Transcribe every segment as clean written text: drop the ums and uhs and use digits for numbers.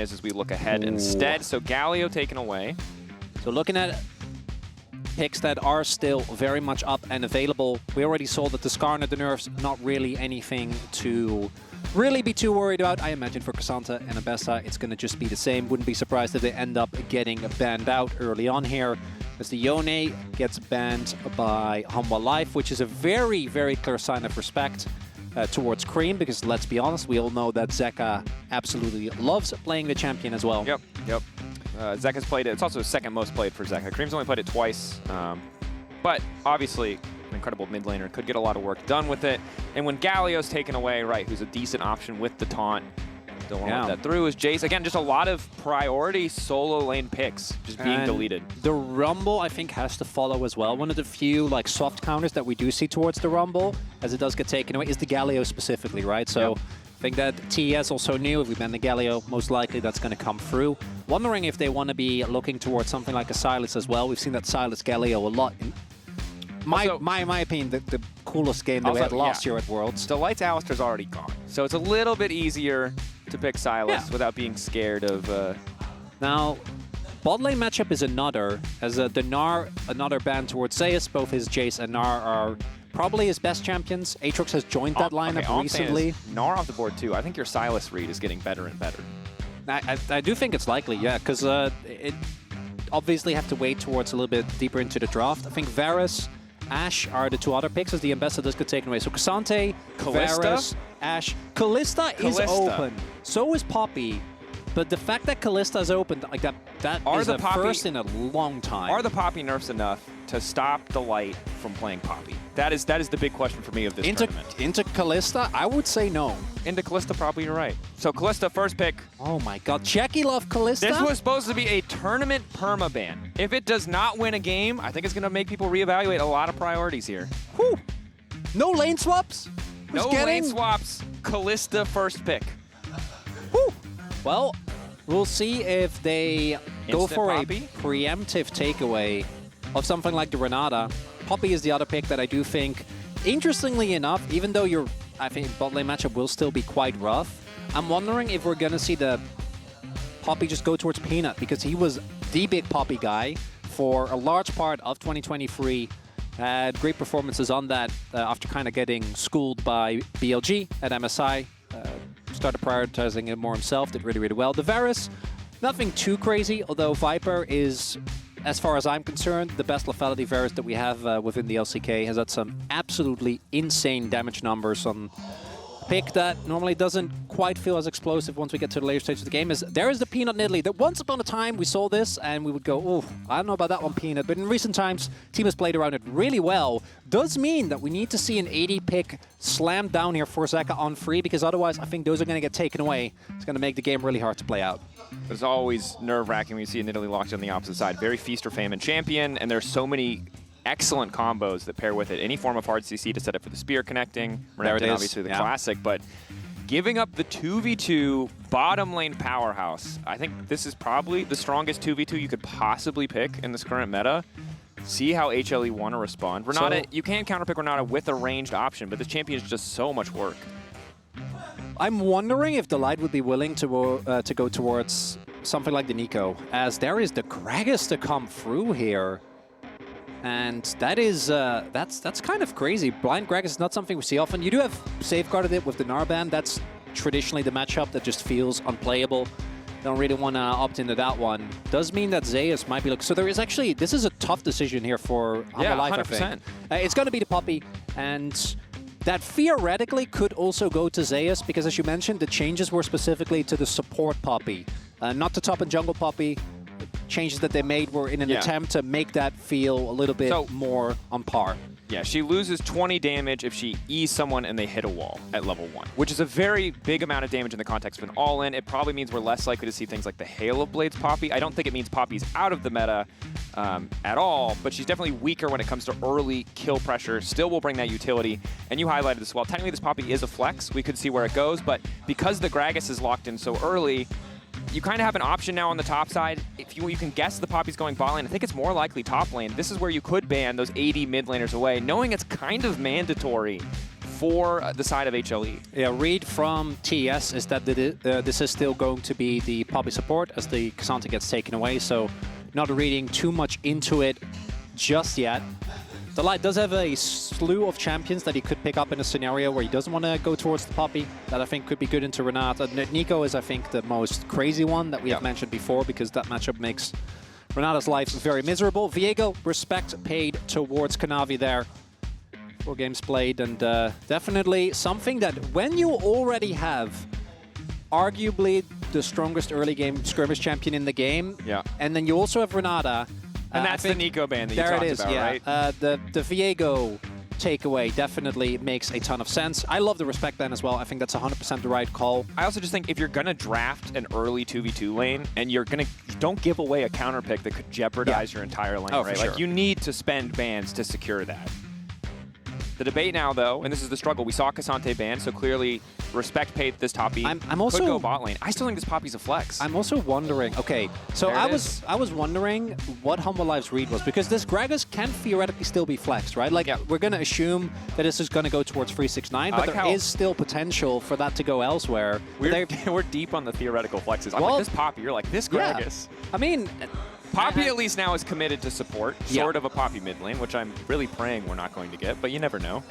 as we look ahead instead. So Galio taken away. So looking at picks that are still very much up and available, we already saw that the Skarner, the nerfs, not really anything to really be too worried about. I imagine for Cassandra and Abessa, it's going to just be the same. Wouldn't be surprised if they end up getting banned out early on here, as the Yone gets banned by Hanwha Life, which is a very, very clear sign of respect towards Cream, because let's be honest, we all know that Zeka absolutely loves playing the champion as well. Yep. Zeka's played it. It's also the second most played for Zeka. Cream's only played it twice, but obviously an incredible mid laner, could get a lot of work done with it. And when Galio's taken away, right, who's a decent option with the taunt, don't want to let that through, is Jace. Again, just a lot of priority solo lane picks just being deleted. The Rumble, I think, has to follow as well. One of the few like soft counters that we do see towards the Rumble, as it does get taken away, is the Galio specifically, right? So I think that TES also knew if we ban the Galio, most likely that's going to come through. Wondering if they want to be looking towards something like a Sylas as well. We've seen that Sylas Galio a lot. In my opinion, the coolest game that we had last year at Worlds. Delight's Alistar's already gone, so it's a little bit easier to pick Sylas without being scared of... Now, bot lane matchup is another, as the Gnar, another ban towards Zeus. Both his Jace and Gnar are probably his best champions. Aatrox has joined that lineup recently. Gnar off the board too. I think your Sylas read is getting better and better. I do think it's likely, yeah, because it obviously have to wait towards a little bit deeper into the draft. I think Varus, Ashe are the two other picks as the ambassadors get taken away. So Cassante, Varus, Ashe. Kalista is open. So is Poppy. But the fact that Kalista is open, like that is a first in a long time. Are the Poppy nerfs enough to stop Delight from playing Poppy? That is the big question for me of this tournament. Into Kalista, I would say no. Into Kalista, probably you're right. So Kalista, first pick. Oh my god, Jackie love Kalista? This was supposed to be a tournament permaban. If it does not win a game, I think it's going to make people reevaluate a lot of priorities here. Whew. No lane swaps? No lane swaps. Kalista, first pick. Whew. Well, we'll see if they go for Poppy? A preemptive takeaway of something like the Renata. Poppy is the other pick that I do think, interestingly enough, even though I think bot lane matchup will still be quite rough, I'm wondering if we're going to see the Poppy just go towards Peanut, because he was the big Poppy guy for a large part of 2023. Had great performances on that after kind of getting schooled by BLG at MSI. Started prioritizing it more himself, did really, really well. The Varus, nothing too crazy, although Viper is, as far as I'm concerned, the best lethality Varus that we have within the LCK. Has had some absolutely insane damage numbers on a pick that normally doesn't quite feel as explosive once we get to the later stage of the game. There is the Peanut Nidalee, that once upon a time we saw this and we would go, oh, I don't know about that one, Peanut. But in recent times, team has played around it really well. Does mean that we need to see an 80 pick slammed down here for Zeka on free, because otherwise I think those are going to get taken away. It's going to make the game really hard to play out. It's always nerve-wracking when you see a Nidalee locked on the opposite side. Very feast or famine champion, and there's so many excellent combos that pair with it. Any form of hard CC to set up for the spear connecting. Renekton, obviously the classic, but giving up the 2v2 bottom lane powerhouse. I think this is probably the strongest 2v2 you could possibly pick in this current meta. See how HLE want to respond. Renata, you can counterpick Renata with a ranged option, but this champion is just so much work. I'm wondering if Delight would be willing to go towards something like the Nico, as there is the Gragas to come through here. And that is, that's kind of crazy. Blind Gragas is not something we see often. You do have safeguarded it with the Narban. That's traditionally the matchup that just feels unplayable. Don't really want to opt into that one. Does mean that Zeus might be looking. So there is actually, this is a tough decision here for Hanwha Life, 100%. I think. It's going to be the Poppy, and that theoretically could also go to Zeus, because as you mentioned, the changes were specifically to the support Poppy, not the top and jungle Poppy. Changes that they made were in an attempt to make that feel a little bit more on par. Yeah, she loses 20 damage if she E's someone and they hit a wall at level 1, which is a very big amount of damage in the context of an all-in. It probably means we're less likely to see things like the Hail of Blades Poppy. I don't think it means Poppy's out of the meta at all, but she's definitely weaker when it comes to early kill pressure. Still will bring that utility, and you highlighted this well. Technically, this Poppy is a flex. We could see where it goes, but because the Gragas is locked in so early, you kind of have an option now on the top side. If you can guess the Poppy's going bot lane, I think it's more likely top lane. This is where you could ban those 80 mid laners away, knowing it's kind of mandatory for the side of HLE. Yeah, read from TES is that this is still going to be the Poppy support as the K'Sante gets taken away, so not reading too much into it just yet. The Light does have a slew of champions that he could pick up in a scenario where he doesn't want to go towards the Poppy, that I think could be good into Renata. Nico is, I think, the most crazy one that we have mentioned before, because that matchup makes Renata's life very miserable. Viego, respect paid towards Kanavi there. 4 games played, and definitely something that when you already have arguably the strongest early game skirmish champion in the game, and then you also have Renata, and that's the Nico ban that you talked about, right? The Viego takeaway definitely makes a ton of sense. I love the respect ban as well. I think that's 100% the right call. I also just think if you're going to draft an early 2v2 lane and don't give away a counter pick that could jeopardize your entire lane, right? Like, you need to spend bans to secure that. The debate now, though, and this is the struggle, we saw K'Sante banned, so clearly respect paid this top E. I'm also could go bot lane. I still think this Poppy's a flex. I'm also wondering, okay, so I was wondering what Humble Live's read was, because this Gragas can theoretically still be flexed, right? Like, we're going to assume that this is going to go towards 369, but there is still potential for that to go elsewhere. We're deep on the theoretical flexes. I'm like, this Poppy, you're like, this Gragas. I mean... Poppy at least now is committed to support, sort of a Poppy mid lane, which I'm really praying we're not going to get, but you never know.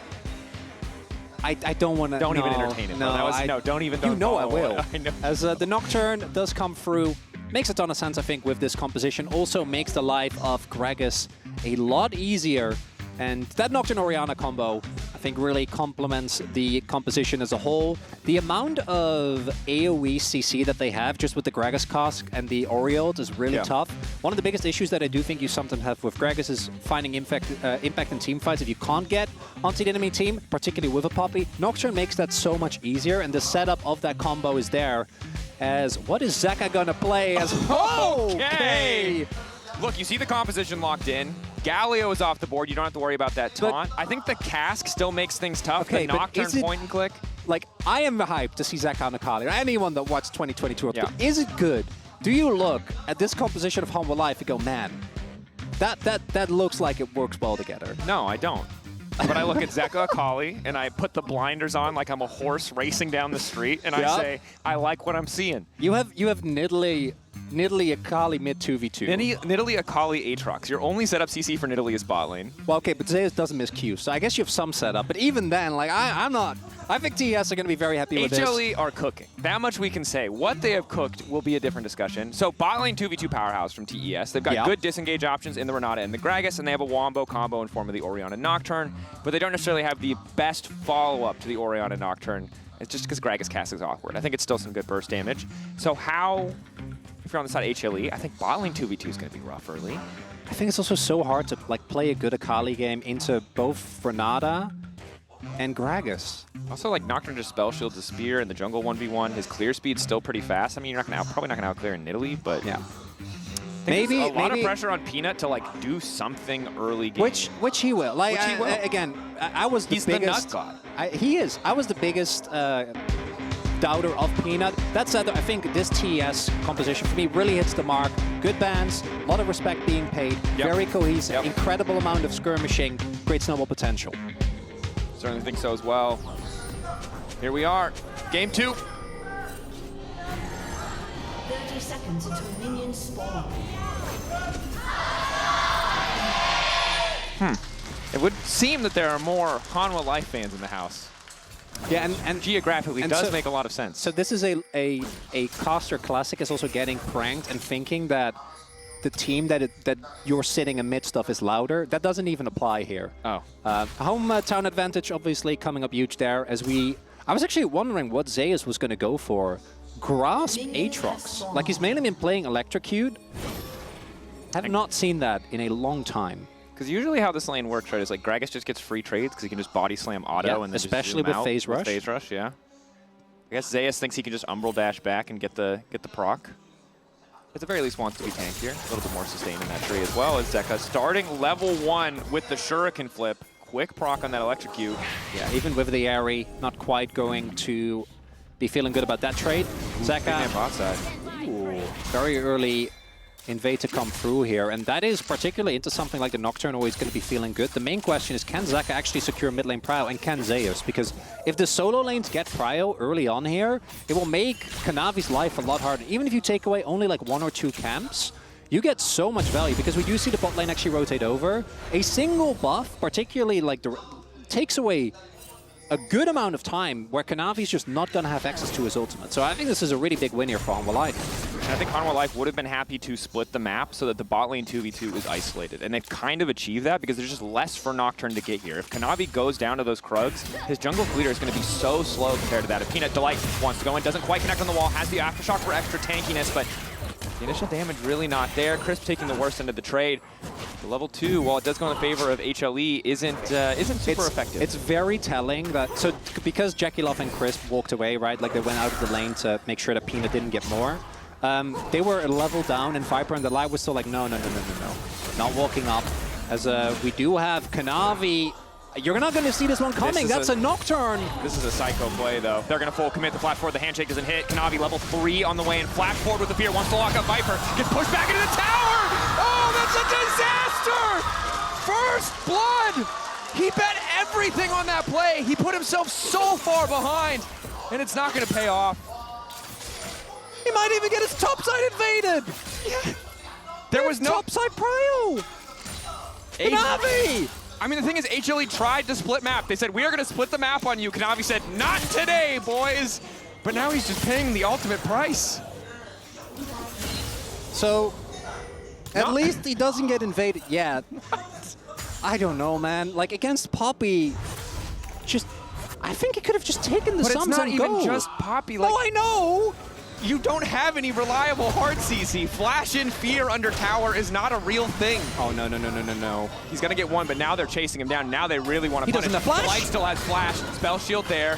I don't want to... Don't even entertain it. No, don't even... You know I will. I know. As the Nocturne does come through, makes a ton of sense, I think, with this composition. Also makes the life of Gragas a lot easier. And that Nocturne Orianna combo, I think, really complements the composition as a whole. The amount of AoE CC that they have just with the Gragas Cask and the Oriole is really tough. One of the biggest issues that I do think you sometimes have with Gragas is finding impact in team fights. If you can't get onto the enemy team, particularly with a Poppy, Nocturne makes that so much easier, and the setup of that combo is there. As what is Zeka gonna play as? Okay! Look, you see the composition locked in. Galio is off the board. You don't have to worry about that taunt. I think the Cask still makes things tough. Okay, the Nocturne point and click. Like, I am hyped to see Zeka on Akali, or anyone that watched 2022. Is it good? Do you look at this composition of Humble Life and go, man, that looks like it works well together? No, I don't. But I look at Zeka Akali, and I put the blinders on like I'm a horse racing down the street, and I say, I like what I'm seeing. You have Nidalee Akali mid 2v2. Nidalee Akali Aatrox. Your only setup CC for Nidalee is bot lane. Well, okay, but Zeus doesn't miss Q, so I guess you have some setup. But even then, like, I think TES are going to be very happy with this. HLE are cooking. That much we can say. What they have cooked will be a different discussion. So bot lane 2v2 powerhouse from TES. They've got good disengage options in the Renata and the Gragas, and they have a Wombo combo in form of the Orianna Nocturne, but they don't necessarily have the best follow-up to the Orianna Nocturne. It's just because Gragas cast is awkward. I think it's still some good burst damage. So how, if you're on the side of HLE, I think bot lane 2v2 is going to be rough early. I think it's also so hard to like play a good Akali game into both Renata and Gragas. Also, like, Nocturne just spell shields the spear in the jungle 1v1. His clear speed's still pretty fast. I mean, you're probably not going to outclear Nidalee, but maybe a lot of pressure on Peanut to like do something early game. Which he will. Like, again, I was the biggest. The nut god. He is. I was the biggest doubter of Peanut. That said, I think this TES composition for me really hits the mark. Good bans, a lot of respect being paid, very cohesive, incredible amount of skirmishing, great snowball potential. Certainly think so as well. Here we are, game 2. 30 seconds until minions spawn. It would seem that there are more Hanwha Life fans in the house. Yeah, and geographically does make a lot of sense. So this is a caster classic is also getting pranked and thinking that the team that you're sitting amidst of is louder. That doesn't even apply here. Oh. Hometown advantage obviously coming up huge there as I was actually wondering what Zeus was going to go for. Grasp Aatrox. Like, he's mainly been playing Electrocute. I have not seen that in a long time. Because usually how this lane works, right, is like Gragas just gets free trades because he can just body slam auto and then especially just with Phase Rush. Phase Rush, yeah. I guess Zeus thinks he can just Umbral dash back and get the proc. At the very least wants to be tankier. A little bit more sustained in that tree as well as Zeka starting level 1 with the Shuriken flip. Quick proc on that Electrocute. Yeah, even with the Aerie, not quite going to be feeling good about that trade. Zeka. Bot side. Ooh, very early invade to come through here, and that is particularly into something like the Nocturne always going to be feeling good. The main question is, can Zeka actually secure mid lane prio, and can Zeus? Because if the solo lanes get prio early on here, it will make Kanavi's life a lot harder. Even if you take away only like 1 or 2 camps, you get so much value, because we do see the bot lane actually rotate over. A single buff, particularly like takes away a good amount of time where Kanavi's just not going to have access to his ultimate. So I think this is a really big win here for Hanwha Life. And I think Hanwha Life would have been happy to split the map so that the bot lane 2v2 is isolated. And they've kind of achieved that because there's just less for Nocturne to get here. If Kanavi goes down to those Krugs, his jungle leader is going to be so slow compared to that. If Peanut Delight wants to go in, doesn't quite connect on the wall, has the Aftershock for extra tankiness, but the initial damage really not there. Crisp taking the worst end of the trade. The level 2, while it does go in the favor of HLE, isn't super effective. It's very telling that, so because Jackie Love and Crisp walked away, right, like they went out of the lane to make sure that Peanut didn't get more, they were a level down, and Viper and the Light was still like, no. Not walking up. As we do have Kanavi. You're not going to see this one coming. That's a Nocturne. This is a psycho play, though. They're going to full commit the flash forward. The handshake doesn't hit. Kanavi level 3 on the way and flash forward with the fear. Wants to lock up Viper. Gets pushed back into the tower. Oh, that's a disaster! First blood! He bet everything on that play. He put himself so far behind, and it's not going to pay off. He might even get his topside invaded. Yeah. There was no topside prio. Kanavi! I mean, the thing is, HLE tried to split map. They said, we are going to split the map on you. Kanavi said, not today, boys. But now he's just paying the ultimate price. So, at least he doesn't get invaded yet. I don't know, man. Like, against Poppy, I think he could have just taken the sums and go. But it's not even just Poppy. Like, I know! You don't have any reliable hard CC. Flash in fear under tower is not a real thing. Oh, no. He's going to get one, but now they're chasing him down. Now they really want to punish. He doesn't have flash? Light still has flash. Spell shield there.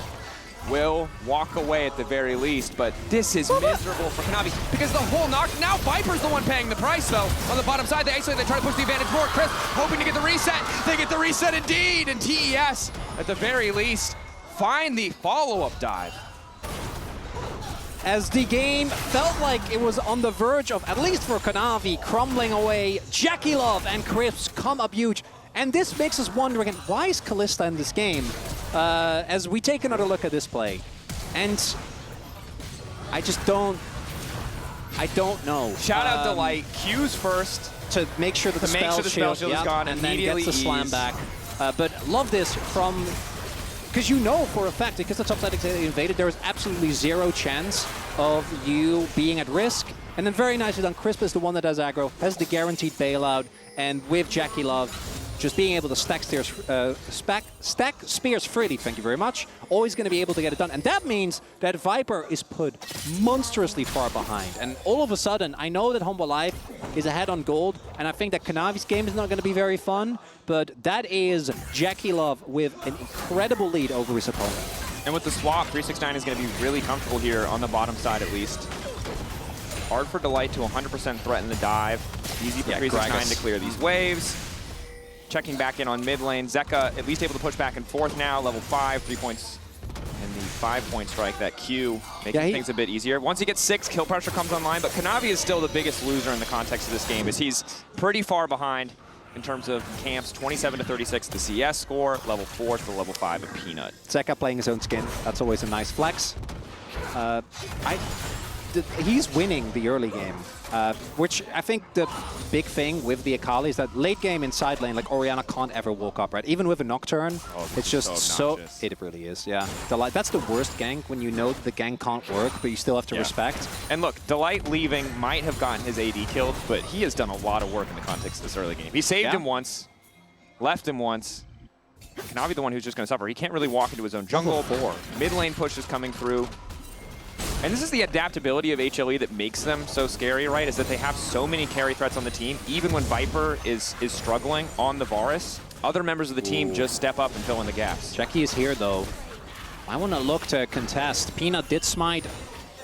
Will walk away at the very least, but this is miserable for Kanavi because the whole knock. Now Viper's the one paying the price, though. On the bottom side, they isolate, they try to push the advantage forward. Crisp hoping to get the reset. They get the reset indeed, and TES, at the very least, find the follow-up dive. As the game felt like it was on the verge of, at least for Kanavi, crumbling away, Jackie Love and Crisp come up huge. And this makes us wonder again, why is Kalista in this game? As we take another look at this play. And I don't know. Shout out to Light, Q's first. To make sure that the spell shield is gone and then gets the slam back. But love this from... Because you know for a fact, because the top side is invaded, there is absolutely zero chance of you being at risk. And then very nicely done, Crisp is the one that does aggro, has the guaranteed bailout, and with Jackie Love, just being able to stack spears freely, thank you very much, always going to be able to get it done. And that means that Viper is put monstrously far behind. And all of a sudden, I know that Hanwha Life is ahead on gold, and I think that Kanavi's game is not going to be very fun, but that is Jackie Love with an incredible lead over his opponent. And with the swap, 369 is going to be really comfortable here on the bottom side at least. Hard for Delight to 100% threaten the dive. Easy for 369 to clear these waves. Checking back in on mid lane. Zeka at least able to push back and forth now. Level 5, 3 points. And the 5-point strike, that Q, making things a bit easier. Once he gets 6, kill pressure comes online, but Kanavi is still the biggest loser in the context of this game, as he's pretty far behind in terms of camps. 27-36 the CS score, level 4 to level 5 of Peanut. Zeka playing his own skin, that's always a nice flex. He's winning the early game, which I think the big thing with the Akali is that late game in side lane, like Orianna can't ever walk up, right? Even with a Nocturne, it's just so it really is, yeah. That's the worst gank when you know that the gank can't work, but you still have to respect. And look, Delight leaving might have gotten his AD killed, but he has done a lot of work in the context of this early game. He saved him once, left him once. Kanavi the one who's just going to suffer. He can't really walk into his own jungle. Mid lane push is coming through. And this is the adaptability of HLE that makes them so scary, right? Is that they have so many carry threats on the team. Even when Viper is struggling on the Varus, other members of the team just step up and fill in the gaps. Jackie is here, though. I want to look to contest. Peanut did smite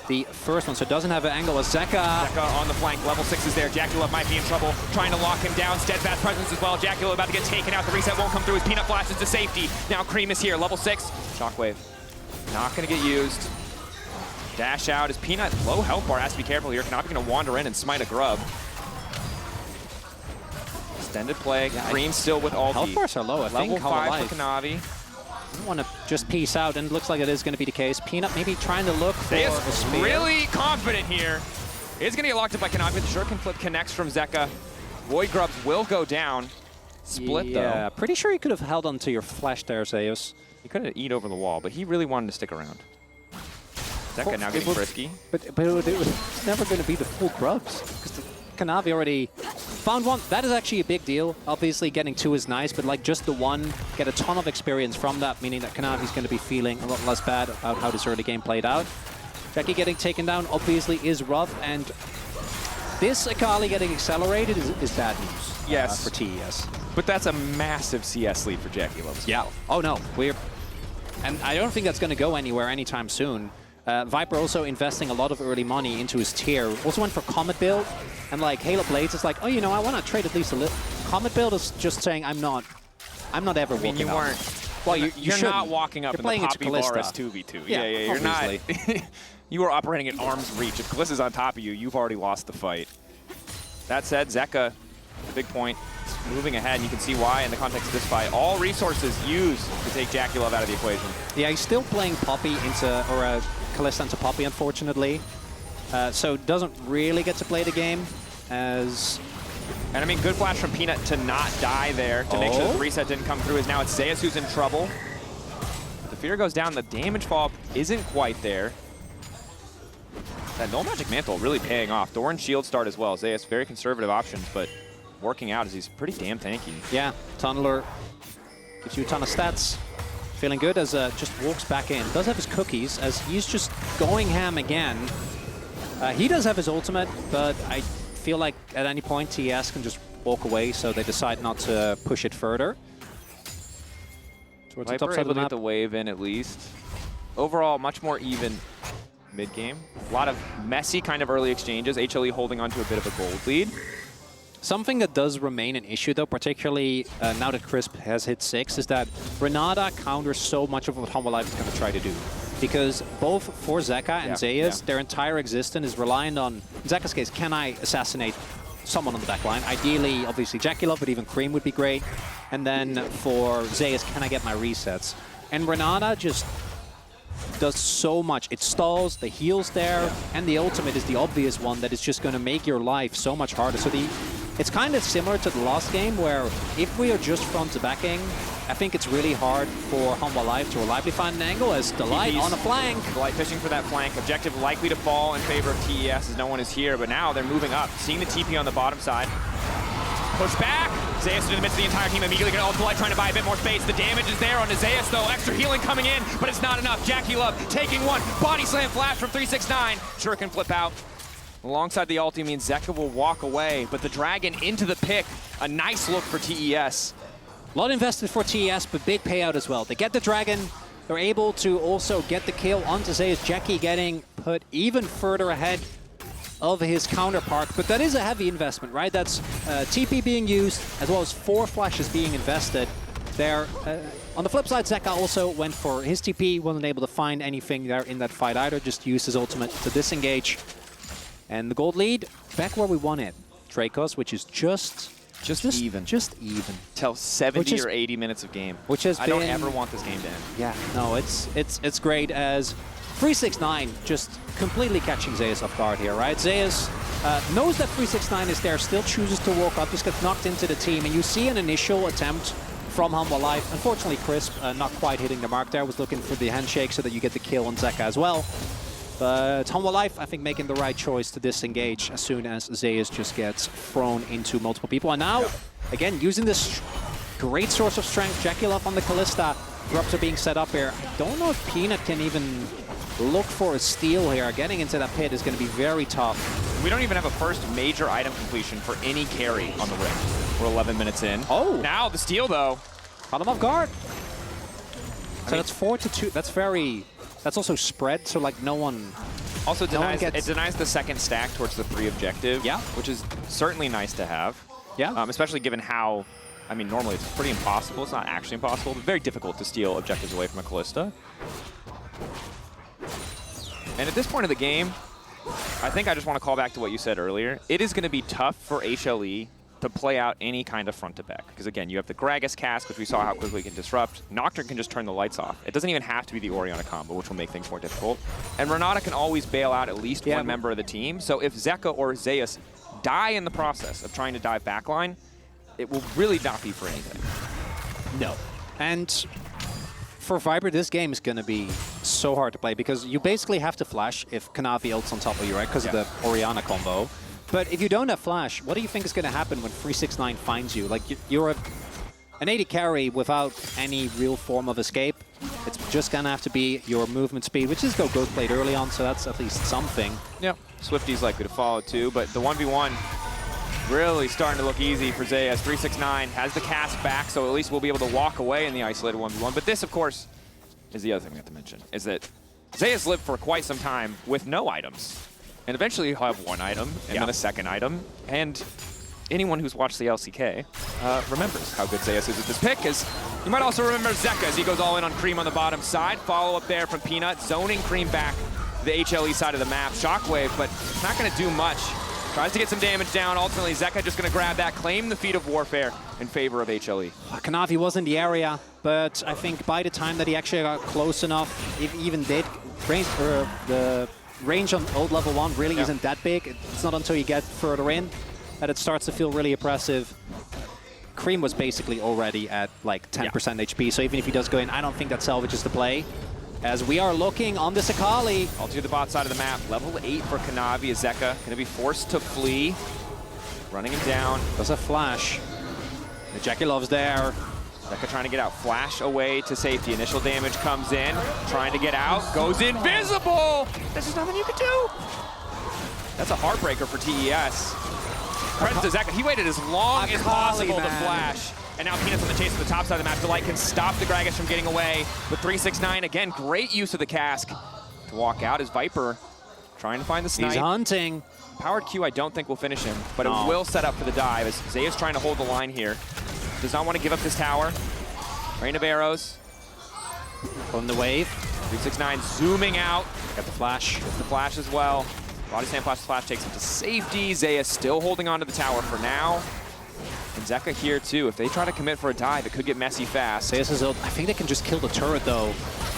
the first one, so it doesn't have an angle. Zeka on the flank. Level 6 is there. Jackie Love might be in trouble. Trying to lock him down. Steadfast presence as well. Jackie Love about to get taken out. The reset won't come through as Peanut flashes to safety. Now Cream is here. Level 6. Shockwave. Not going to get used. Dash out as Peanut, low health bar, has to be careful here. Kanavi going to wander in and smite a grub. extended play. Cream still with ulti. Health bars are low. I think Level 5 for Kanavi. I want to just peace out, and it looks like it is going to be the case. Peanut maybe trying to look for a spear. Really confident here. Is going to get locked up by Kanavi. The shuriken flip connects from Zeka. Void Grubs will go down. Split, though. Yeah, pretty sure he could have held onto your flash there, Zeus. He could have eat over the wall, but he really wanted to stick around. Zeka now getting frisky. But it was never going to be the full Grubs, because Kanavi already found one. That is actually a big deal. Obviously, getting 2 is nice, but like just the 1, get a ton of experience from that, meaning that Kanavi's going to be feeling a lot less bad about how this early game played out. Jackie getting taken down obviously is rough, and this Akali getting accelerated is bad news. Yes. For TES. But that's a massive CS lead for Jackie Love. Yeah. Oh no, and I don't think that's going to go anywhere anytime soon. Viper also investing a lot of early money into his tier. Also went for Comet build, and like Halo Blades is like, oh, you know, I want to trade at least a little. Comet build is just saying I'm not ever walking up. You weren't. Well, you're not walking up you're in the Poppy Kalista. Varus 2v2. Yeah, you're not. You are operating at arm's reach. If Kalista's on top of you, you've already lost the fight. That said, Zeka, the big point, is moving ahead, and you can see why in the context of this fight. All resources used to take Jackie Love out of the equation. Yeah, he's still playing Poppy into, Kalista into Poppy, unfortunately. So doesn't really get to play the game as... And I mean, good flash from Peanut to not die there, to make sure the reset didn't come through, as now it's Zeus who's in trouble. The fear goes down, the damage fall isn't quite there. That Null Magic Mantle really paying off. Doran shield start as well. Zeus, very conservative options, but working out as he's pretty damn tanky. Yeah, Tunneler gives you a ton of stats. Feeling good as just walks back in. Does have his cookies as he's just going ham again. He does have his ultimate, but I feel like at any point TES can just walk away, so they decide not to push it further. Towards the top side of the map. Get the wave in at least. Overall, much more even mid-game. A lot of messy kind of early exchanges. HLE holding on to a bit of a gold lead. Something that does remain an issue, though, particularly now that Crisp has hit 6, is that Renata counters so much of what Humble Life is going to try to do. Because both for Zeka and Zeus, their entire existence is reliant on, in Zeka's case, can I assassinate someone on the back line? Ideally, obviously, Jackie Love, but even Cream would be great. And then for Zeus, can I get my resets? And Renata just does so much. It stalls, the heal's there, and the ultimate is the obvious one that is just going to make your life so much harder. So it's kind of similar to the last game, where if we are just front to backing, I think it's really hard for Humble Life to reliably find an angle as Delight on a flank. Delight fishing for that flank. Objective likely to fall in favor of TES as no one is here, but now they're moving up. Seeing the TP on the bottom side. Push back. Zeus in the midst of the entire team, immediately going to ult Delight, trying to buy a bit more space. The damage is there on Zeus, though. Extra healing coming in, but it's not enough. Jackie Love taking one. Body slam flash from 369. Shuriken flip out. Alongside the ulti means Zeka will walk away, but the Dragon into the pick. A nice look for TES. A lot invested for TES, but big payout as well. They get the Dragon. They're able to also get the kill onto Zeus. Jackie getting put even further ahead of his counterpart, but that is a heavy investment, right? That's TP being used, as well as 4 flashes being invested there. On the flip side, Zeka also went for his TP, wasn't able to find anything there in that fight either, just used his ultimate to disengage. And the gold lead, back where we want it. Dracos, which is just even. Just even. Till 70 or 80 minutes of game. Which has I don't ever want this game to end. Yeah, no, it's great as 369 just completely catching Zeus off guard here, right? Zeus knows that 369 is there, still chooses to walk up, just gets knocked into the team, and you see an initial attempt from Humble Life. Unfortunately, Crisp not quite hitting the mark there, was looking for the handshake so that you get the kill on Zeka as well. But Humble Life, I think, making the right choice to disengage as soon as Zeus just gets thrown into multiple people. And now, again, using this great source of strength, Jackie Love on the Kalista, drops are being set up here. I don't know if Peanut can even look for a steal here. Getting into that pit is going to be very tough. We don't even have a first major item completion for any carry on the Rift. We're 11 minutes in. Oh! Now the steal, though. Caught him off guard. So that's 4-2. That's very... That's also spread, so like no one... Also denies, it denies the second stack towards the 3 objective. Yeah. Which is certainly nice to have. Yeah. Especially given how... I mean, normally it's pretty impossible. It's not actually impossible, but very difficult to steal objectives away from a Kalista. And at this point of the game, I think I just want to call back to what you said earlier. It is going to be tough for HLE to play out any kind of front to back. Because again, you have the Gragas Cask, which we saw how quickly it can disrupt. Nocturne can just turn the lights off. It doesn't even have to be the Orianna combo, which will make things more difficult. And Renata can always bail out at least one member of the team. So if Zeka or Zeus die in the process of trying to dive backline, it will really not be for anything. No. And for Viper, this game is going to be so hard to play because you basically have to flash if Kanavi ults on top of you, right? Because of the Orianna combo. But if you don't have flash, what do you think is going to happen when 369 finds you? Like, you're an 80 carry without any real form of escape. It's just going to have to be your movement speed, which is go Ghost Blade early on, so that's at least something. Yeah, Swifty's likely to follow too, but the 1v1 really starting to look easy for Zayas. 369 has the cast back, so at least we'll be able to walk away in the isolated 1v1. But this, of course, is the other thing we have to mention, is that Zayas lived for quite some time with no items. And eventually he'll have one item, and then a second item. And anyone who's watched the LCK remembers how good Zayas is at this pick, as you might also remember Zeka as he goes all in on Cream on the bottom side. Follow up there from Peanut, zoning Cream back to the HLE side of the map. Shockwave, but it's not going to do much. Tries to get some damage down. Ultimately, Zeka just going to grab that, claim the Feat of Warfare in favor of HLE. Kanavi was in the area, but I think by the time that he actually got close enough, it even did the range on old level 1 really isn't that big. It's not until you get further in that it starts to feel really oppressive. Cream was basically already at like 10% HP, so even if he does go in, I don't think that salvages the play. As we are looking on this Akali. All to the bot side of the map. Level 8 for Kanavi. Zeka going to be forced to flee. Running him down. Does a flash. The Jackie Love's there. Zeka trying to get out. Flash away to safety. Initial damage comes in. Trying to get out. Goes invisible! There's just nothing you can do. That's a heartbreaker for TES. Credit to Zeka. He waited as long as possible to flash. And now Peanut's on the chase to the top side of the map. Delight can stop the Gragas from getting away. With 369, again, great use of the cask to walk out as Viper trying to find the snipe. He's hunting. Powered Q I don't think will finish him, but it will set up for the dive as Zaya's trying to hold the line here. Does not want to give up this tower. Rain of arrows. On the wave. 369 zooming out. Got the flash. Gets the flash as well. Body Slam flash takes him to safety. Zaya still holding on to the tower for now. And Zeka here too. If they try to commit for a dive, it could get messy fast. Zeus' ult. I think they can just kill the turret though.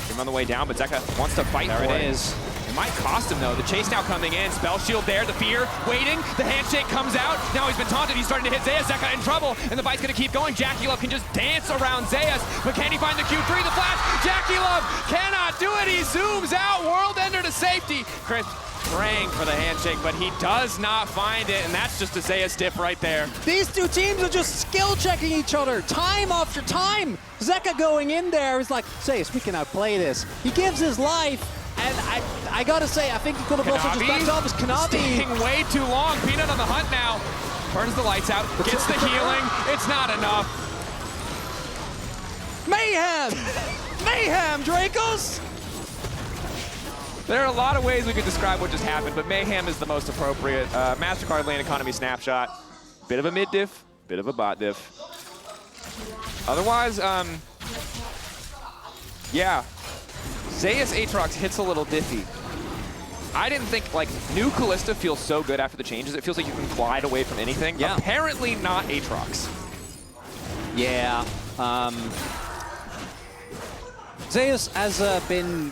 Him on the way down, but Zeka wants to fight for it. There it is. It might cost him though. The chase now coming in. Spell shield there, the fear, waiting. The handshake comes out. Now he's been taunted. He's starting to hit Zeus. Zeka in trouble, and the fight's gonna keep going. Jackie Love can just dance around Zeus, but can he find the Q3? The flash. Jackie Love cannot do it. He zooms out. World Ender to safety. Chris praying for the handshake, but he does not find it, and that's just a Zeus diff right there. These two teams are just skill checking each other time after time. Zeka going in there is like, Zeus, we can outplay this. He gives his life, and I gotta say, I think he could have also just backed off his Kanavi. Staying way too long. Peanut on the hunt now. Turns the lights out, gets the healing. It's not enough. Mayhem! Mayhem, Dracos! There are a lot of ways we could describe what just happened, but Mayhem is the most appropriate. MasterCard Lane Economy Snapshot. Bit of a mid diff, bit of a bot diff. Otherwise, yeah. Zeus Aatrox hits a little diffy. I didn't think, like, new Callista feels so good after the changes. It feels like you can glide away from anything. Yeah. Apparently not Aatrox. Yeah. Zeus has been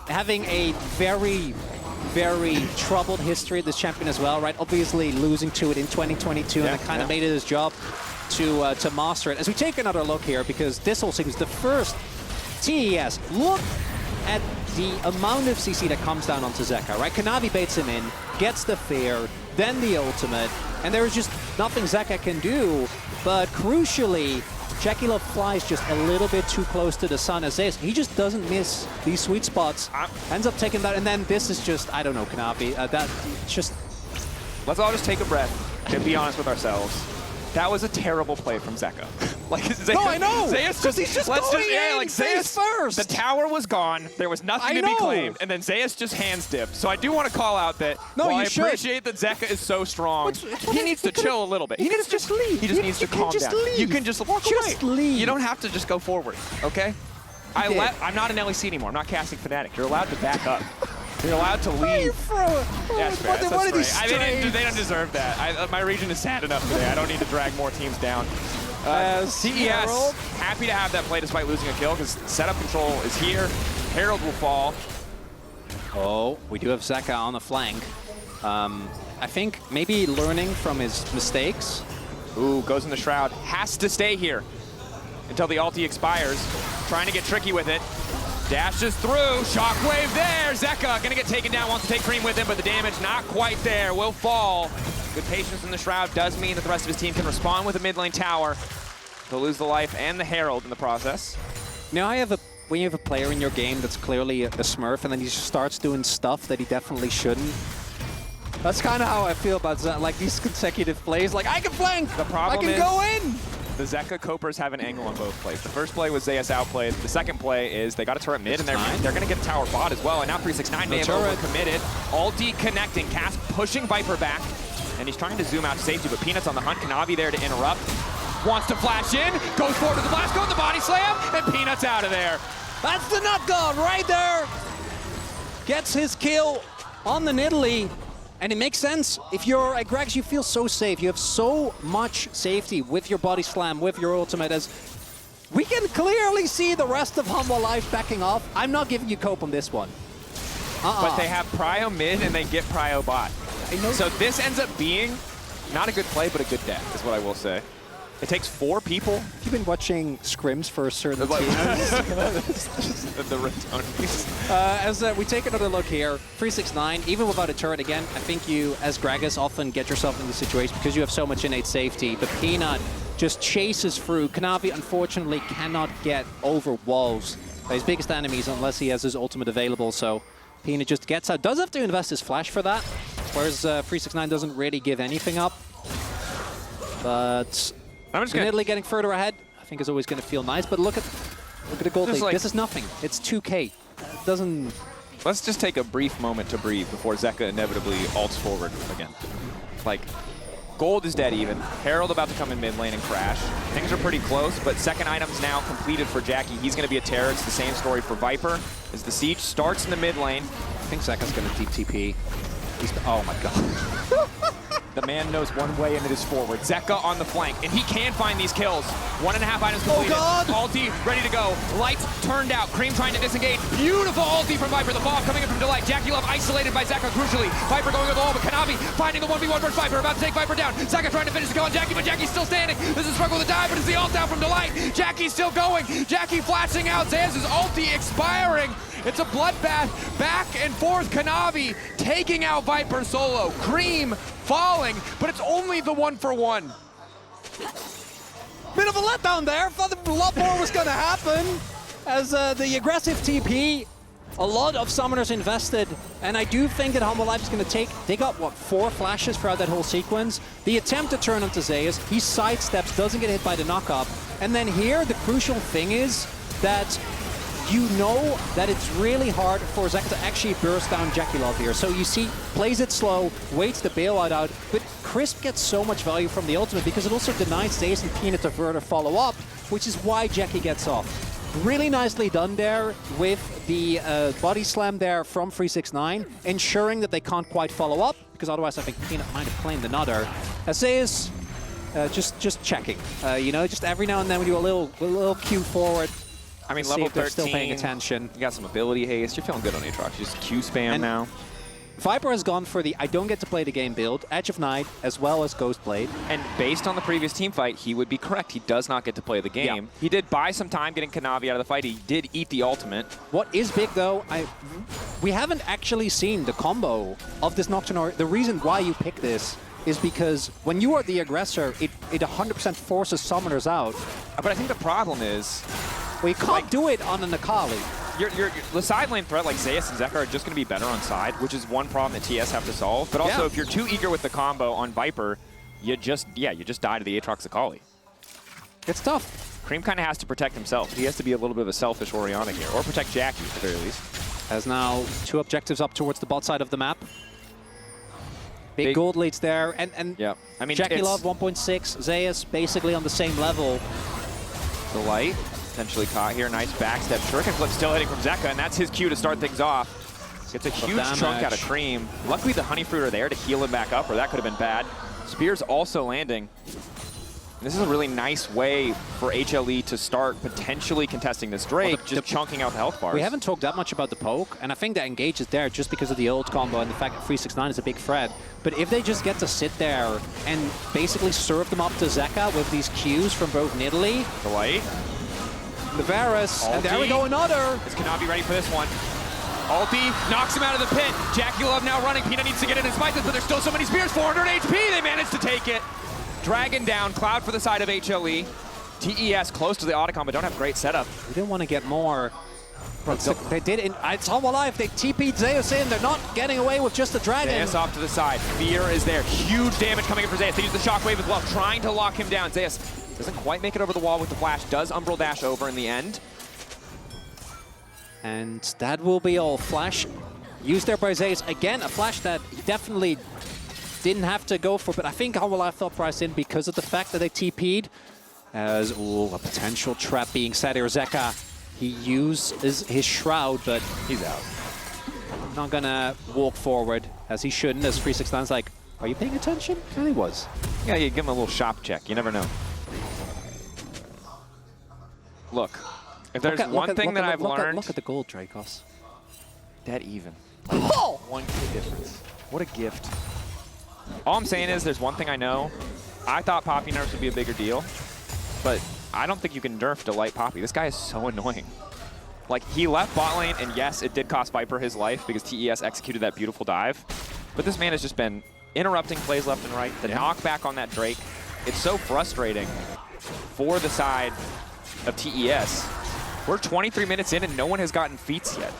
having a very, very troubled history of this champion as well, right? Obviously losing to it in 2022, and it kind of made it his job to master it. As we take another look here, because this whole seems the first TES. Look at the amount of CC that comes down onto Zeka, right? Kanavi baits him in, gets the fear, then the ultimate, and there is just nothing Zeka can do. But crucially, Jackie Love flies just a little bit too close to the sun as Zeus. He just doesn't miss these sweet spots. Ends up taking that, and then this is just, I don't know, Kanavi. Let's all just take a breath and be honest with ourselves. That was a terrible play from Zeka. Like, Zeus, no, I know! Zeus he's just going in, like Zeus first! The tower was gone, there was nothing to be claimed, and then Zeus just hands dipped. So I do want to call out that while I appreciate that Zeka is so strong, he needs to chill a little bit. He needs to just leave. He just needs to calm down. You can just walk away. Leave. You don't have to just go forward, okay? I'm not an LEC anymore. I'm not casting Fnatic. You're allowed to back up. You're allowed to leave. That's fair. That's what are these they don't deserve that. My region is sad enough today. I don't need to drag more teams down. TES, happy to have that play despite losing a kill because setup control is here. Herald will fall. Oh, we do have Zeka on the flank. I think maybe learning from his mistakes. Ooh, goes in the Shroud. Has to stay here until the ulti expires. Trying to get tricky with it. Dashes through. Shockwave there. Zeka gonna get taken down. Wants to take Cream with him, but the damage not quite there. Will fall. Good patience in the Shroud does mean that the rest of his team can respond with a mid lane tower. They'll lose the life and the Herald in the process. Now when you have a player in your game that's clearly a smurf and then he just starts doing stuff that he definitely shouldn't. That's kind of how I feel about like these consecutive plays. Like, I can flank! The problem I can go in! The Zeka Copers have an angle on both plays. The first play was Zeus outplayed. The second play is they got a turret mid, and they're going to get a tower bot as well. And now 369 may have overcommitted. Ulti connecting. Cask pushing Viper back. And he's trying to zoom out to safety, but Peanut's on the hunt. Kanavi there to interrupt. Wants to flash in. Goes forward to the blast code, the body slam, and Peanut's out of there. That's the nut god right there! Gets his kill on the Nidalee. And it makes sense. If you're at Gregs, you feel so safe. You have so much safety with your body slam, with your ultimate, as we can clearly see the rest of Humble Life backing off. I'm not giving you cope on this one. But they have Prio mid and they get Prio bot. I know. So this ends up being not a good play, but a good death, is what I will say. It takes 4 people. You've been watching scrims for a certain team. The ringtone. As we take another look here, 369, even without a turret again, I think you, as Gragas, often get yourself in the situation because you have so much innate safety. But Peanut just chases through. Kanavi, unfortunately, cannot get over walls. His biggest enemies unless he has his ultimate available, so Peanut just gets out. Does have to invest his flash for that, whereas 369 doesn't really give anything up. But Italy getting further ahead, I think is always going to feel nice. But look at the gold lead. This is nothing. It's 2K. It doesn't. Let's just take a brief moment to breathe before Zeka inevitably ults forward again. Like, gold is dead even. Herald about to come in mid lane and crash. Things are pretty close, but second item's now completed for Jackie. He's going to be a terror. It's the same story for Viper. As the siege starts in the mid lane. I think Zeka's going to deep TP. Oh my god. The man knows one way, and it is forward. Zeka on the flank, and he can find these kills. 1.5 items completed. Oh god! Ulti ready to go. Lights turned out. Cream trying to disengage. Beautiful ulti from Viper. The ball coming in from Delight. Jackie Love isolated by Zeka crucially. Viper going with the wall, but Kanavi finding the 1v1 versus Viper. About to take Viper down. Zeka trying to finish the kill on Jackie, but Jackie's still standing. This is a struggle with the dive, but it's the ult down from Delight. Jackie's still going. Jackie flashing out. Zeus' ulti expiring. It's a bloodbath. Back and forth. Kanavi taking out Viper solo. Cream falling, but it's only the 1-for-1. Bit of a letdown there. Thought a lot more was going to happen. As the aggressive TP, a lot of summoners invested, and I do think that Humble Life is going to they got, what, 4 flashes throughout that whole sequence. The attempt to turn onto Zeus, he sidesteps, doesn't get hit by the knock-up, and then here, the crucial thing is that you know that it's really hard for Zeka to actually burst down Jackie Love here. So you see, plays it slow, waits the bailout out, but Crisp gets so much value from the ultimate because it also denies Zeus and Peanut to further follow up, which is why Jackie gets off. Really nicely done there with the body slam there from 369, ensuring that they can't quite follow up, because otherwise I think Peanut might have claimed another. Zeus, just checking. You know, just every now and then we do a little Q forward. I mean, level 13, still paying attention. You got some ability haste. You're feeling good on Aatrox. Just Q spam now. Viper has gone for the I don't get to play the game build, Edge of Night, as well as Ghostblade. And based on the previous team fight, he would be correct. He does not get to play the game. Yeah. He did buy some time getting Kanavi out of the fight. He did eat the ultimate. What is big, though, we haven't actually seen the combo of this Nocturne. The reason why you pick this is because when you are the aggressor, it 100% forces summoners out. But I think the problem is, well, you can't do it on an Akali. The side lane threat like Zeus and Zeka are just going to be better on side, which is one problem that TS have to solve. But also, if you're too eager with the combo on Viper, you just die to the Aatrox Akali. It's tough. Cream kind of has to protect himself. He has to be a little bit of a selfish Orianna here, or protect Jackie at the very least. Has now 2 objectives up towards the bot side of the map. Big gold leads there, and yeah. I mean, Jackie Love 1.6, Zeus basically on the same level. The light potentially caught here. Nice backstep. Shuriken flip still hitting from Zeka, and that's his cue to start things off. Gets a huge chunk out of Cream. Luckily, the Honey Fruit are there to heal him back up, or that could have been bad. Spear's also landing. This is a really nice way for HLE to start potentially contesting this Drake, just chunking out the health bars. We haven't talked that much about the poke, and I think that Engage is there just because of the ult combo and the fact that 369 is a big threat. But if they just get to sit there and basically serve them up to Zeka with these Qs from both Nidalee, the light, the Varus, and there we go, another. This cannot be ready for this one. Ulti knocks him out of the pit. Jackie Love now running. Peanut needs to get in and spike this, but there's still so many spears. 400 HP, they managed to take it. Dragon down, Cloud for the side of HLE. TES close to the Otacon, but don't have great setup. We didn't want to get more. But they did it. It's all alive. They TP'd Zeus in. They're not getting away with just the Dragon. Zeus off to the side. Fear is there. Huge damage coming in for Zeus. They use the Shockwave as well, trying to lock him down. Zeus doesn't quite make it over the wall with the flash. Does Umbral Dash over in the end. And that will be all. Flash used there by Zeus. Again, a flash that he definitely didn't have to go for, but I think HLE thought price in because of the fact that they TP'd. As, a potential trap being set here. Zeka, he uses his Shroud, but he's out. Not gonna walk forward, as he shouldn't, as 369's like, are you paying attention? And he was. Yeah, you give him a little shop check. You never know. Look, if there's one thing that I've learned... Look at the gold, Dracos. Dead even. Oh! 1K difference. What a gift. All I'm saying is there's one thing I know. I thought Poppy nerfs would be a bigger deal, but I don't think you can nerf Delight Poppy. This guy is so annoying. Like, he left bot lane, and yes, it did cost Viper his life because TES executed that beautiful dive. But this man has just been interrupting plays left and right. The knockback on that Drake, it's so frustrating for the side of TES. We're 23 minutes in, and no one has gotten feats yet.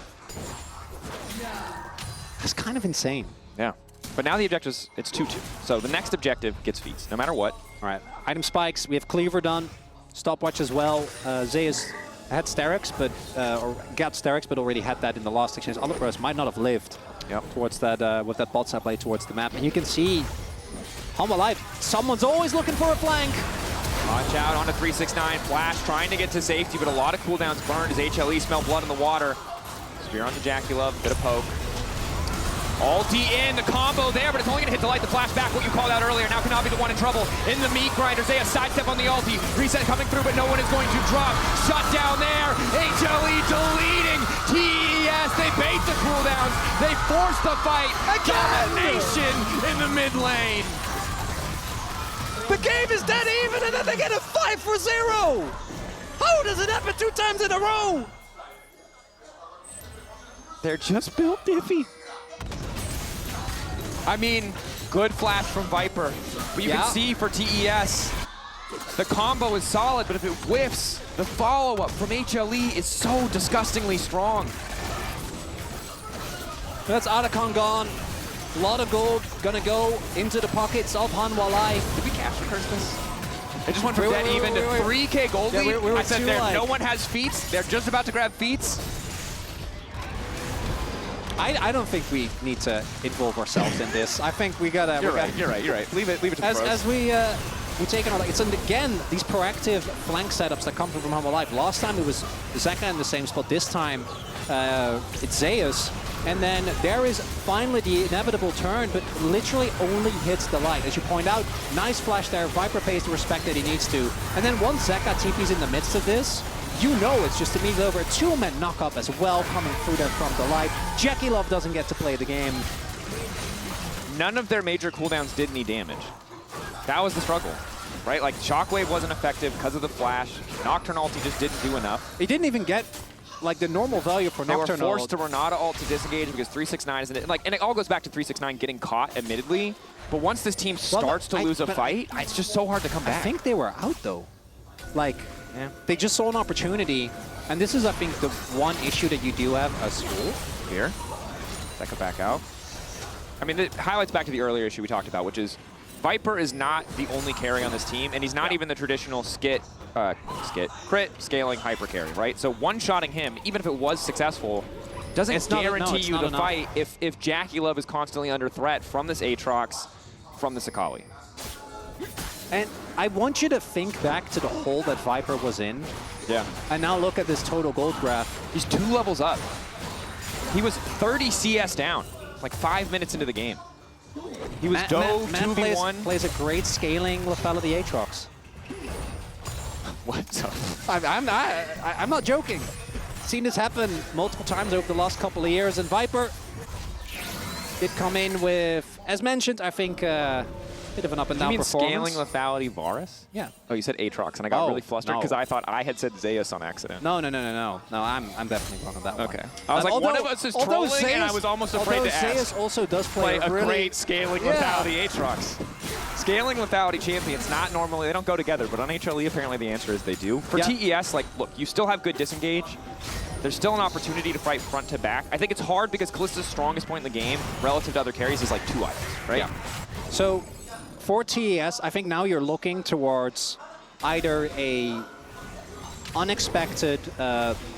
That's kind of insane. Yeah. But now the objective is, it's 2-2. So the next objective gets feats, no matter what. All right. Item spikes. We have Cleaver done. Stopwatch as well. Zeus had Sterix, but or got Sterix, but already had that in the last exchange. Alibros might not have lived towards that with that bot side play towards the map. And you can see HLE. Someone's always looking for a flank. Watch out onto 369. Flash trying to get to safety, but a lot of cooldowns burned as HLE smell blood in the water. Spear onto Jackie Love, bit of poke. Ulti in, the combo there, but it's only going to hit Delight the flash back, what you called out earlier. Now cannot be the one in trouble. In the meat grinder, Zeus sidestep on the ulti. Reset coming through, but no one is going to drop. Shut down there. HLE deleting TES. They bait the cooldowns. They force the fight. Domination in the mid lane. The game is dead even, and then they get a 5-0. How does it happen 2 times in a row? They're just built iffy. I mean, good flash from Viper, but you can see for TES, the combo is solid, but if it whiffs, the follow-up from HLE is so disgustingly strong. That's Otacon gone. A lot of gold gonna go into the pockets of HLE. Did we capture curse this? It just went from dead even to 3K gold lead. I said there, no one has feats. They're just about to grab feats. I don't think we need to involve ourselves in this. I think we gotta. You're right. Leave it to the pros. As we take on, it's again these proactive flank setups that come from HLE. Last time it was Zeka in the same spot. This time it's Zeus, and then there is finally the inevitable turn, but literally only hits the light. As you point out, nice flash there. Viper pays the respect that he needs to, and then once Zeka TP's in the midst of this, you know it's just immediately over. 2-man knock-up as well coming through there from the light. Jackie Love doesn't get to play the game. None of their major cooldowns did any damage. That was the struggle, right? Like, Shockwave wasn't effective because of the flash. Nocturne ulti just didn't do enough. He didn't even get, like, the normal value for Nocturne. They were forced to Renata ult to disengage because 369 isn't it. Like, and it all goes back to 369 getting caught, admittedly. But once this team starts to lose a fight, it's just so hard to come back. I think they were out, though. Like, they just saw an opportunity. And this is, I think, the one issue that you do have as school. Here. Zeka back out. I mean, it highlights back to the earlier issue we talked about, which is Viper is not the only carry on this team, and he's not even the traditional crit scaling hyper carry, right? So one-shotting him, even if it was successful, doesn't guarantee you the fight if Jackie Love is constantly under threat from this Aatrox, from this Akali. And I want you to think back to the hole that Viper was in. Yeah. And now look at this total gold graph. He's 2 levels up. He was 30 CS down, like 5 minutes into the game. He was dove 2v1. Plays a great scaling lethality Aatrox. What? I'm not joking. Seen this happen multiple times over the last couple of years, and Viper did come in with, as mentioned, I think bit of an up and down performance. Scaling lethality Varus? Yeah. Oh, you said Aatrox, and I got really flustered because I thought I had said Zeus on accident. No, I'm definitely wrong on that one. Okay. I was like, one of us is trolling, and I was almost afraid to ask. Zeus also does play a great scaling lethality Aatrox. Scaling lethality champions, not normally, they don't go together, but on HLE, apparently the answer is they do. For TES, like, look, you still have good disengage. There's still an opportunity to fight front to back. I think it's hard because Kallista's strongest point in the game relative to other carries is like 2 items, right? Yeah. So for TES, I think now you're looking towards either a unexpected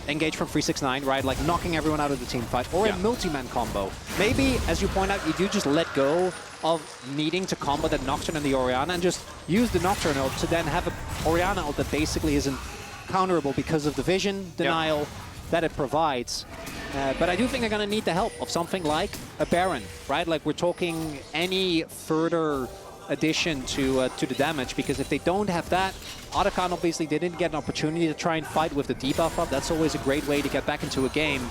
engage from 369, right? Like knocking everyone out of the team fight, or a multi-man combo. Maybe, as you point out, you do just let go of needing to combo that Nocturne and the Orianna and just use the Nocturne ult to then have a Orianna ult that basically isn't counterable because of the vision denial that it provides. But I do think they're going to need the help of something like a Baron, right? Like we're talking any further addition to the damage, because if they don't have that, Otacon obviously they didn't get an opportunity to try and fight with the debuff up. That's always a great way to get back into a game,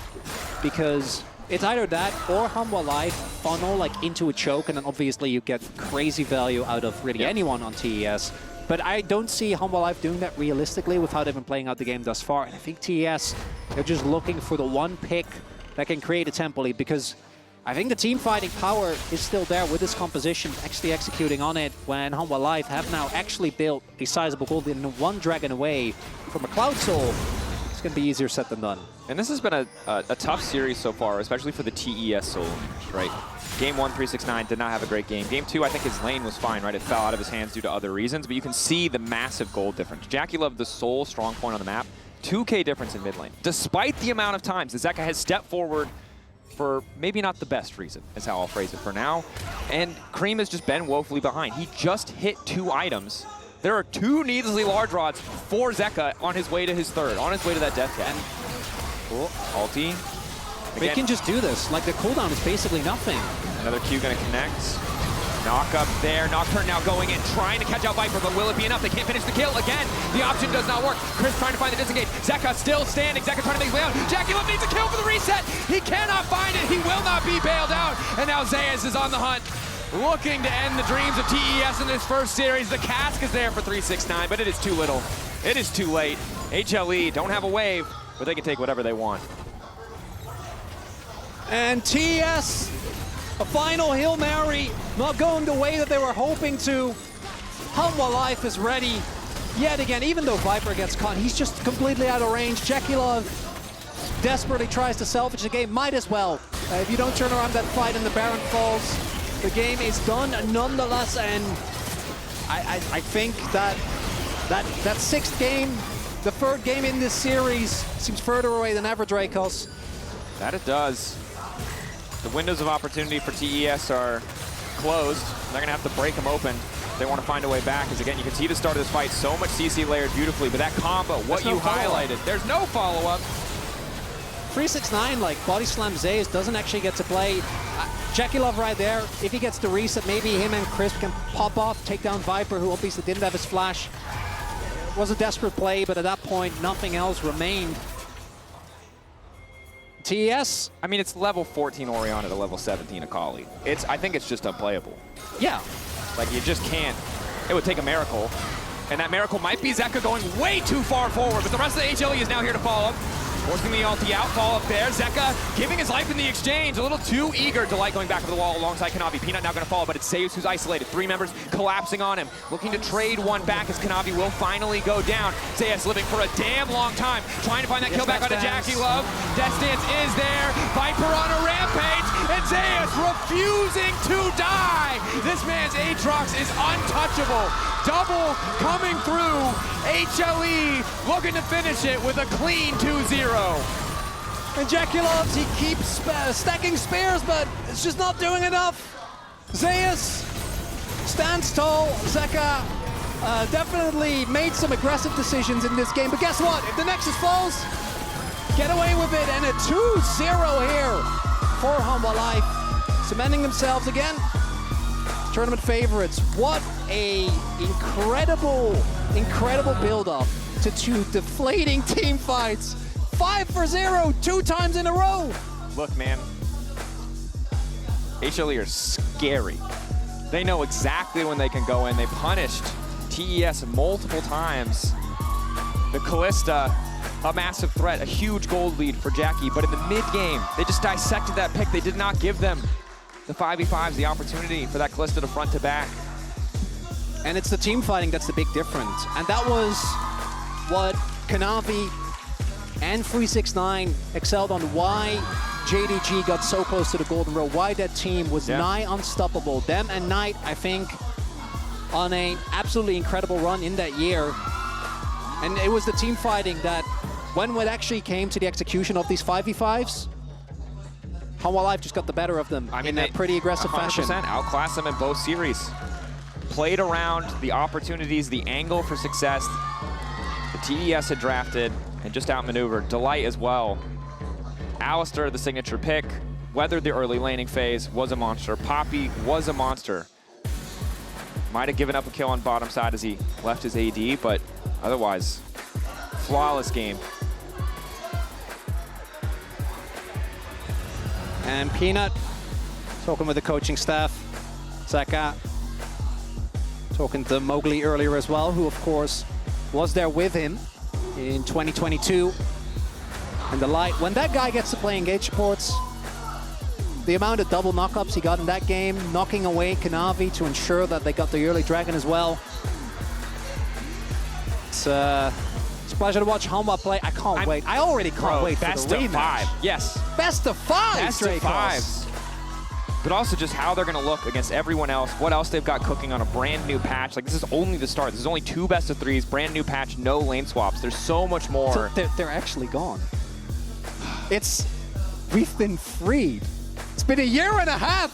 because it's either that or Humble Life funnel like into a choke, and then obviously you get crazy value out of really anyone on TES. But I don't see Humble Life doing that realistically with how they've been playing out the game thus far. And I think TES, they're just looking for the one pick that can create a tempo lead, because I think the team fighting power is still there with this composition, actually executing on it, when Humble Life have now actually built a sizable gold in one dragon away from a Cloud Soul. It's going to be easier said than done. And this has been a tough series so far, especially for the TES solo, right? Game 1, 369 did not have a great game. Game 2, I think his lane was fine, right? It fell out of his hands due to other reasons, but you can see the massive gold difference. Jackie Love, the sole strong point on the map, 2K difference in mid lane. Despite the amount of times that Zeka has stepped forward for maybe not the best reason, is how I'll phrase it for now. And Cream has just been woefully behind. He just hit 2 items. There are 2 needlessly large rods for Zeka on his way to his 3rd, on his way to that death cap. Cool. Ulti. They can just do this. Like the cooldown is basically nothing. Another Q gonna connect. Knock up there. Nocturne now going in, trying to catch out Viper, but will it be enough? They can't finish the kill again. The option does not work. Chris trying to find the disengage. Zeka still standing. Zeka trying to make his way out. Jackie Love needs a kill for the reset. He cannot find it. He will not be bailed out. And now Zeus is on the hunt, looking to end the dreams of TES in this first series. The cask is there for 369, but it is too little. It is too late. HLE don't have a wave, but they can take whatever they want. And TES, a final Hail Mary, not going the way that they were hoping to. Humble Life is ready yet again. Even though Viper gets caught, he's just completely out of range. Jackie Love desperately tries to salvage the game. Might as well. If you don't turn around that fight and the Baron falls, the game is done nonetheless. And I think that 6th game, the 3rd game in this series, seems further away than ever, Dracos. That it does. The windows of opportunity for TES are closed. They're going to have to break them open if they want to find a way back. Because again, you can see the start of this fight, so much CC layered beautifully, but that combo, what you highlighted, there's no follow-up. 369, like, body slam Zeus doesn't actually get to play. Jackie Love right there. If he gets the reset, maybe him and Crisp can pop off, take down Viper, who obviously didn't have his flash. It was a desperate play, but at that point, nothing else remained. TES? I mean, it's level 14 Orianna to level 17 Akali. I think it's just unplayable. Yeah. Like, you just can't. It would take a miracle. And that miracle might be Zeka going way too far forward, but the rest of the HLE is now here to follow up. Forcing the ulti out, fall up there. Zeka giving his life in the exchange. A little too eager. Delight going back to the wall alongside Kanavi. Peanut now going to follow, but it's Zeus who's isolated. 3 members collapsing on him. Looking to trade one back as Kanavi will finally go down. Zeus living for a damn long time. Trying to find that kill back onto Jackie Love. Death Stance is there. Viper on a rampage. And Zeus refusing to die. This man's Aatrox is untouchable. Double coming through. HLE looking to finish it with a clean 2-0. And Jackie Love, he keeps stacking spears, but it's just not doing enough. Zeus stands tall. Zeka definitely made some aggressive decisions in this game, but guess what? If the Nexus falls, get away with it, and a 2-0 here for Hanwha Life, cementing themselves again. Tournament favorites. What a incredible build-up to 2 deflating team fights. 5-0, 2 times in a row. Look, man, HLE are scary. They know exactly when they can go in. They punished TES multiple times. The Callista, a massive threat, a huge gold lead for Jackie, but in the mid-game, they just dissected that pick. They did not give them the 5v5s, the opportunity for that Callista to front to back. And it's the team fighting that's the big difference. And that was what Kanavi and 369 excelled on, why JDG got so close to the golden row, why that team was nigh unstoppable. Them and Knight, I think, on an absolutely incredible run in that year. And it was the team fighting that, when it actually came to the execution of these 5v5s, Hanwha Life just got the better of them in that pretty aggressive fashion. 100% outclassed them in both series. Played around the opportunities, the angle for success. The TES had drafted and just outmaneuvered. Delight as well. Alistair, the signature pick, weathered the early laning phase, was a monster. Poppy was a monster. Might have given up a kill on bottom side as he left his AD, but otherwise, flawless game. And Peanut, talking with the coaching staff. Zaka, talking to Mowgli earlier as well, who of course was there with him in 2022. And the light, when that guy gets to play engage supports, the amount of double knockups he got in that game, knocking away Kanavi to ensure that they got the early dragon as well. It's a pleasure to watch Hanwha play. I can't wait. I already can't wait for the rematch. Best of 5. Yes. Best of 5. Best of 5s. But also just how they're going to look against everyone else, what else they've got cooking on a brand new patch. Like, this is only the start. This is only 2 best of 3s, brand new patch, no lane swaps. There's so much more. So they're actually gone. We've been freed. It's been a year and a half